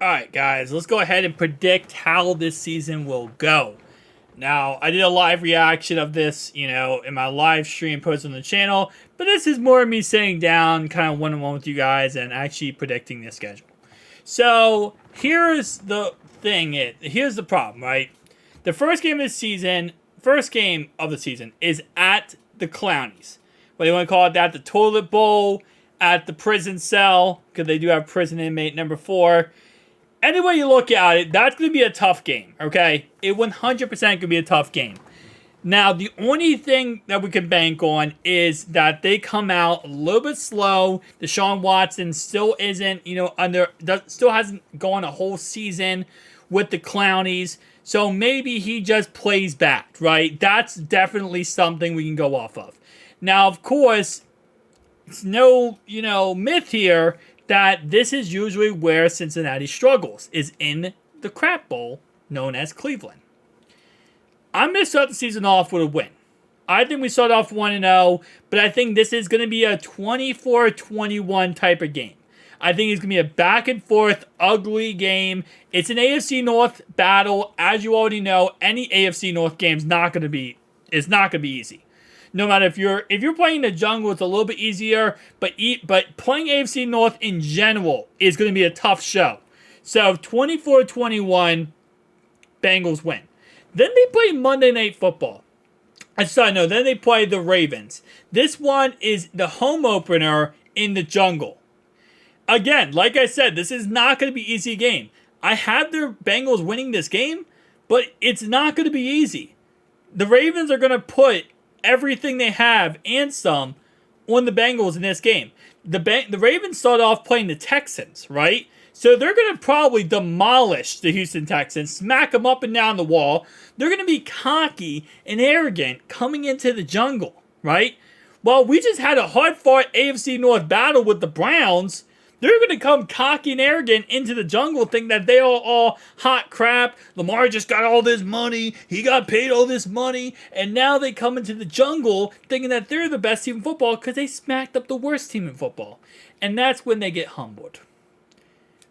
Alright, guys, let's go ahead and predict how this season will go. Now, I did a live reaction of this, in my live stream posted on the channel, but this is more of me sitting down, kind of one-on-one with you guys, and actually predicting the schedule. So, here's the problem, right? The first game of the season is at the Clownies. What do you want to call it that? The toilet bowl, at the prison cell, because they do have prison inmate number 4. Any way you look at it, that's going to be a tough game, okay? It 100% could be a tough game. Now, the only thing that we can bank on is that they come out a little bit slow. Deshaun Watson still isn't, still hasn't gone a whole season with the Clownies. So maybe he just plays back, right? That's definitely something we can go off of. Now, of course, it's no, myth here that this is usually where Cincinnati struggles, is in the crap bowl known as Cleveland. I'm going to start the season off with a win. I think we start off 1-0, but I think this is going to be a 24-21 type of game. I think it's going to be a back-and-forth, ugly game. It's an AFC North battle. As you already know, any AFC North game is not going to be easy. No matter if you're playing the jungle, it's a little bit easier, but playing AFC North in general is going to be a tough show. So 24-21, Bengals win. Then they play Monday Night Football. Then they play the Ravens. This one is the home opener in the jungle. Again, like I said, this is not going to be an easy game. I have their Bengals winning this game, but it's not going to be easy. The Ravens are going to put everything they have and some on the Bengals in this game. The Ravens start off playing the Texans, right? So they're going to probably demolish the Houston Texans, smack them up and down the wall. They're going to be cocky and arrogant coming into the jungle, right? Well, we just had a hard-fought AFC North battle with the Browns. They're going to come cocky and arrogant into the jungle, think that they are all hot crap. Lamar just got all this money. He got paid all this money. And now they come into the jungle thinking that they're the best team in football because they smacked up the worst team in football. And that's when they get humbled.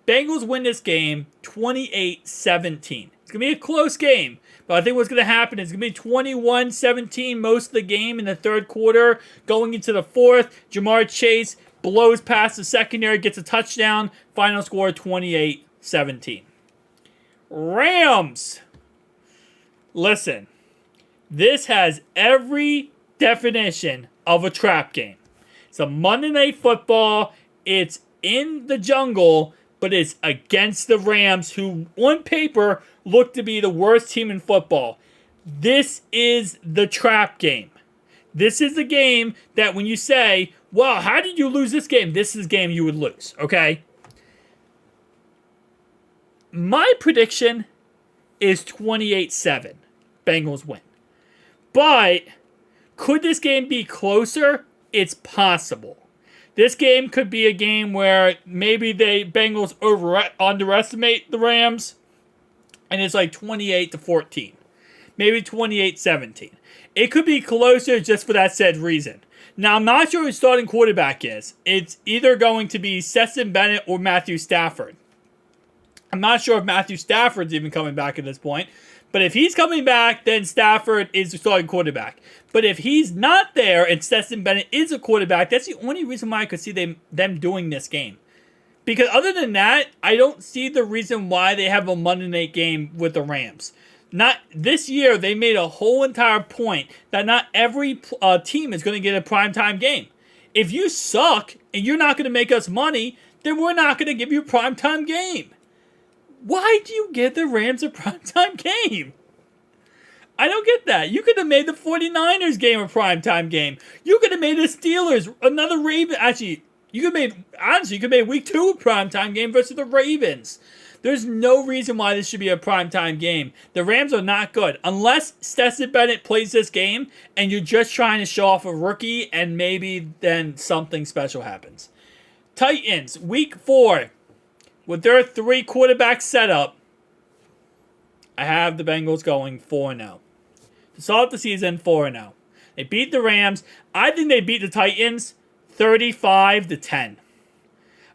Bengals win this game 28-17. It's going to be a close game. But I think what's going to happen is it's going to be 21-17 most of the game in the third quarter. Going into the fourth, Jamar Chase blows past the secondary, gets a touchdown. Final score 28-17. Rams. Listen, this has every definition of a trap game. It's a Monday Night Football. It's in the jungle, but it's against the Rams, who on paper look to be the worst team in football. This is the trap game. This is the game that when you say, well, how did you lose this game? This is the game you would lose, okay? My prediction is 28-7. Bengals win. But could this game be closer? It's possible. This game could be a game where maybe the Bengals underestimate the Rams, and it's like 28-14. Maybe 28-17. It could be closer just for that said reason. Now, I'm not sure who starting quarterback is. It's either going to be Stetson Bennett or Matthew Stafford. I'm not sure if Matthew Stafford's even coming back at this point. But if he's coming back, then Stafford is the starting quarterback. But if he's not there and Stetson Bennett is a quarterback, that's the only reason why I could see them doing this game. Because other than that, I don't see the reason why they have a Monday night game with the Rams. Not this year, they made a whole entire point that not every team is going to get a primetime game. If you suck and you're not going to make us money, then we're not going to give you a primetime game. Why do you give the Rams a primetime game? I don't get that. You could have made the 49ers game a primetime game. You could have made the Steelers, another Raven. Actually, you could have made week 2 a primetime game versus the Ravens. There's no reason why this should be a primetime game. The Rams are not good. Unless Stetson Bennett plays this game and you're just trying to show off a rookie and maybe then something special happens. Titans, week 4. With their 3 quarterback setup, I have the Bengals going 4-0. To start the season, 4-0. They beat the Rams. I think they beat the Titans 35-10.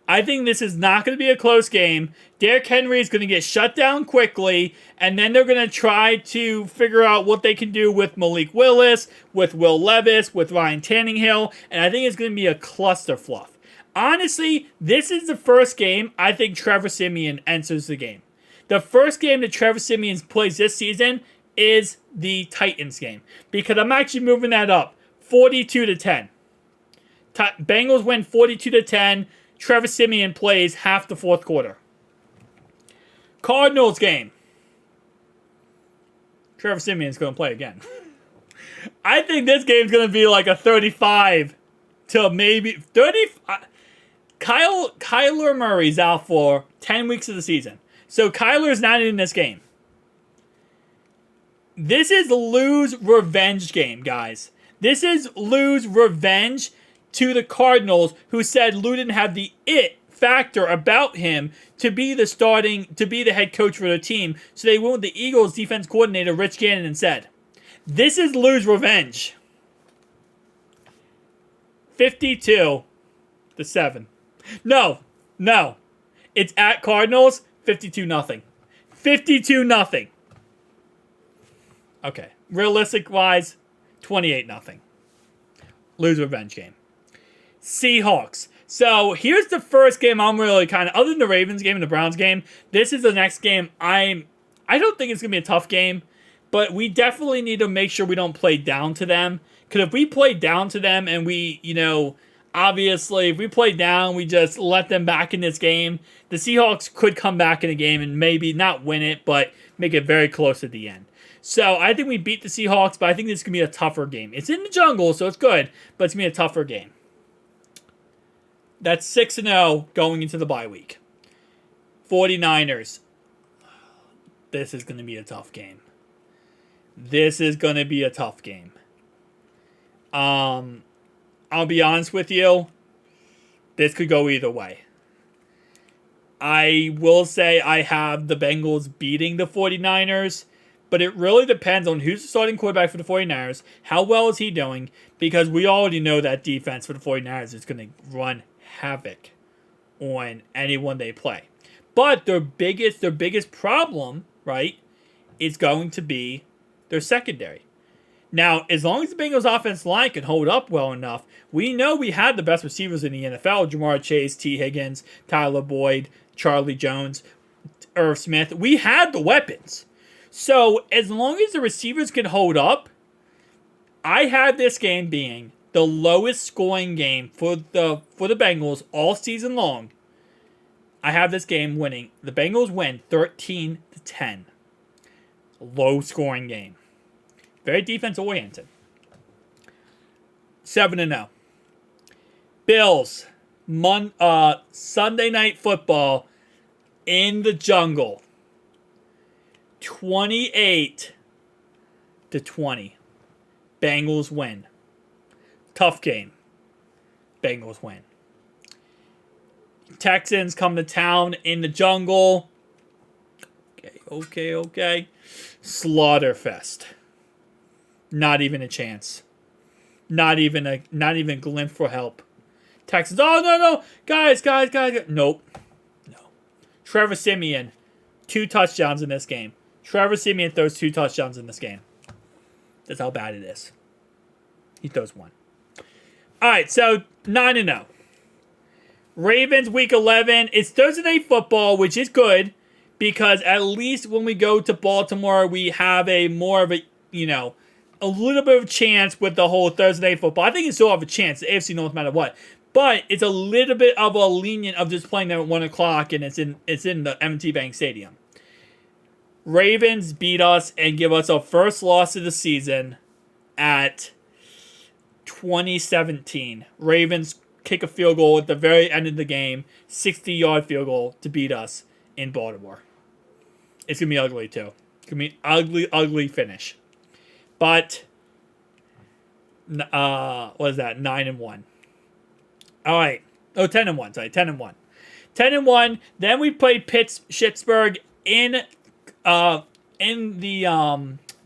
I think this is not going to be a close game. Derrick Henry is going to get shut down quickly, and then they're going to try to figure out what they can do with Malik Willis, with Will Levis, with Ryan Tannehill, and I think it's going to be a clusterfluff. Honestly, this is the first game I think Trevor Siemian enters the game. The first game that Trevor Siemian plays this season is the Titans game, because I'm actually moving that up 42-10. Bengals win 42-10. Trevor Siemian plays half the fourth quarter. Cardinals game. Trevor Siemian's going to play again. I think this game's going to be like a 35 to maybe 30. Kyler Murray's out for 10 weeks of the season. So Kyler's not in this game. This is lose revenge game, guys. This is lose revenge to the Cardinals, who said Lou didn't have the it factor about him to be the head coach for their team. So they went with the Eagles defense coordinator, Rich Gannon, and said, this is Lou's revenge. 52-7. No. It's at Cardinals, 52-0. 52-0. Okay. Realistic-wise, 28-0. Lou's revenge game. Seahawks. So here's the first game I'm really other than the Ravens game and the Browns game, this is the next game I don't think it's going to be a tough game, but we definitely need to make sure we don't play down to them. Because if we play down to them and we, obviously if we play down, we just let them back in this game, the Seahawks could come back in the game and maybe not win it, but make it very close at the end. So I think we beat the Seahawks, but I think this is going to be a tougher game. It's in the jungle, so it's good, but it's going to be a tougher game. That's 6-0 going into the bye week. 49ers. This is going to be a tough game. I'll be honest with you. This could go either way. I will say I have the Bengals beating the 49ers, but it really depends on who's the starting quarterback for the 49ers. How well is he doing? Because we already know that defense for the 49ers is going to run havoc on anyone they play. But their biggest problem, right, is going to be their secondary. Now, as long as the Bengals offensive line can hold up well enough, we know we had the best receivers in the NFL. Jamar Chase, T. Higgins, Tyler Boyd, Charlie Jones, Irv Smith. We had the weapons. So, as long as the receivers can hold up, I have this game being the lowest scoring game for the Bengals all season long. I have this game winning. The Bengals win 13-10. Low scoring game. Very defense oriented. 7-0. Bills. Sunday night football in the jungle. 28-20. Bengals win. Tough game. Bengals win. Texans come to town in the jungle. Okay. Slaughterfest. Not even a chance. Not even a glimpse for help. Texans. Oh no. Guys. Nope. No. Trevor Siemian, 2 touchdowns in this game. Trevor Siemian throws 2 touchdowns in this game. That's how bad it is. He throws 1. Alright, so 9-0. Ravens week 11. It's Thursday Night Football, which is good because at least when we go to Baltimore, we have a little bit of a chance with the whole Thursday Night Football. I think you still have a chance, the AFC North, no matter what. But it's a little bit of a lenient of just playing them at 1 o'clock, and it's in the M&T Bank Stadium. Ravens beat us and give us our first loss of the season at 2017. Ravens kick a field goal at the very end of the game, 60-yard field goal to beat us in Baltimore. It's going to be ugly, too. It's going to be an ugly finish. But, what is that? 9-1. All right. Oh, 10-1. Sorry, 10-1. 10-1. Then we played Pittsburgh in the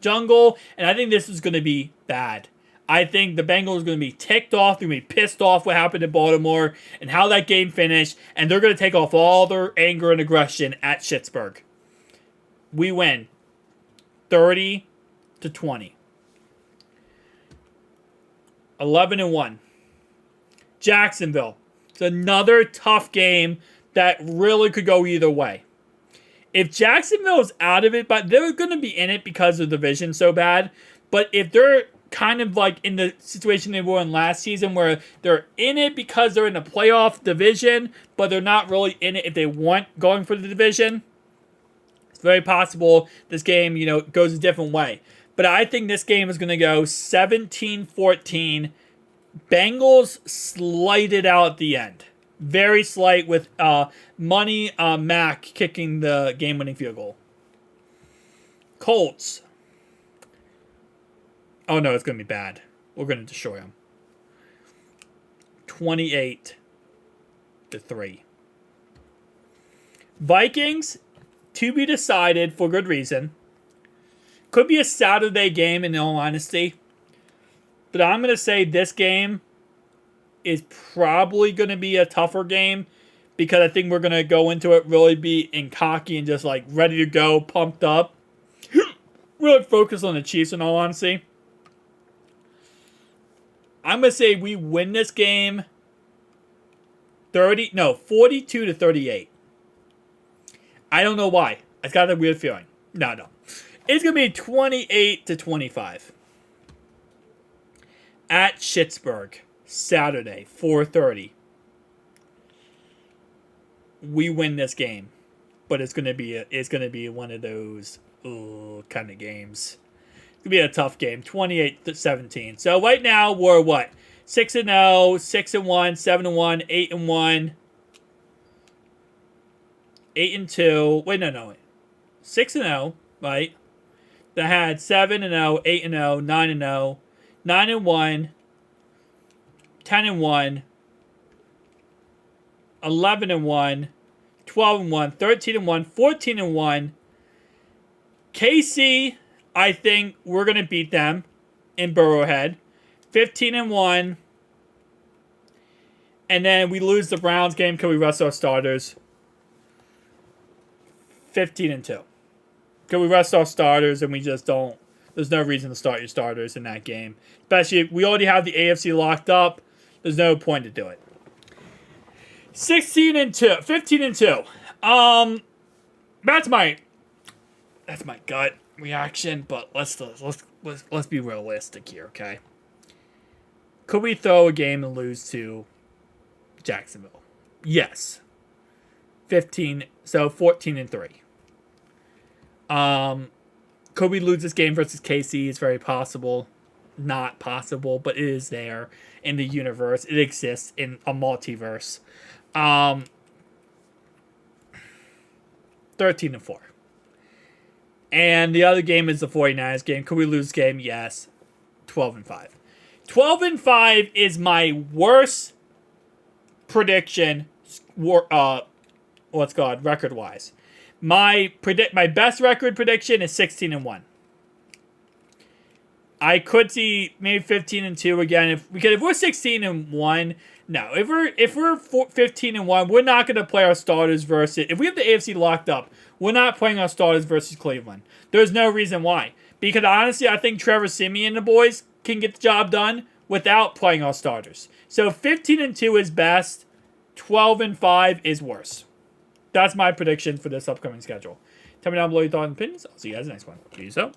jungle, and I think this is going to be bad. I think the Bengals are going to be ticked off. They're going to be pissed off what happened in Baltimore and how that game finished. And they're going to take off all their anger and aggression at Pittsburgh. We win 30-20. 11-1. Jacksonville. It's another tough game that really could go either way. If Jacksonville is out of it, but they're going to be in it because of the division so bad. But if they're kind of like in the situation they were in last season where they're in it because they're in a playoff division, but they're not really in it if they want going for the division, it's very possible this game, goes a different way. But I think this game is going to go 17-14. Bengals slighted out at the end. Very slight with Money Mac kicking the game-winning field goal. Colts. Oh, no, it's going to be bad. We're going to destroy them. 28-3. Vikings, to be decided for good reason. Could be a Saturday game, in all honesty. But I'm going to say this game is probably going to be a tougher game because I think we're going to go into it really being cocky and just like ready to go, pumped up. Really focus on the Chiefs, in all honesty. I'm going to say we win this game 42-38. I don't know why. I've got a weird feeling. No. It's going to be 28-25. At Pittsburgh, Saturday, 4:30. We win this game, but it's going to be one of those kind of games. It's going to be a tough game, 28-17. So right now we're what? 6-0, 6-1, 7-1, 8-1, 8-2. Wait, no. 6-0, right? That had 7-0, 8-0, 9-0, 9-1, 10-1, 11-1, 12-1, 13-1, 14-1. KC, I think we're going to beat them in Burrowhead. 15-1. And then we lose the Browns game because we rest our starters. 15-2. Because we rest our starters and we just don't. There's no reason to start your starters in that game. Especially if we already have the AFC locked up. There's no point to do it. 16-2. 15-2. That's my gut reaction, but let's be realistic here, okay? Could we throw a game and lose to Jacksonville? Yes. 14-3. Could we lose this game versus KC? It's very possible. Not possible, but it is there in the universe. It exists in a multiverse. 13-4. And the other game is the 49ers game. Could we lose this game? Yes. 12-5. 12-5 is my worst prediction. Record-wise. My best record prediction is 16-1. I could see maybe 15-2 again. If we're 16-1, no. If we're 15-1, we're not going to play our starters versus. If we have the AFC locked up, we're not playing our starters versus Cleveland. There's no reason why. Because honestly, I think Trevor Siemian and the boys can get the job done without playing our starters. So 15-2 is best. 12-5 is worse. That's my prediction for this upcoming schedule. Tell me down below your thoughts and opinions. I'll see you guys in the next one. Peace out.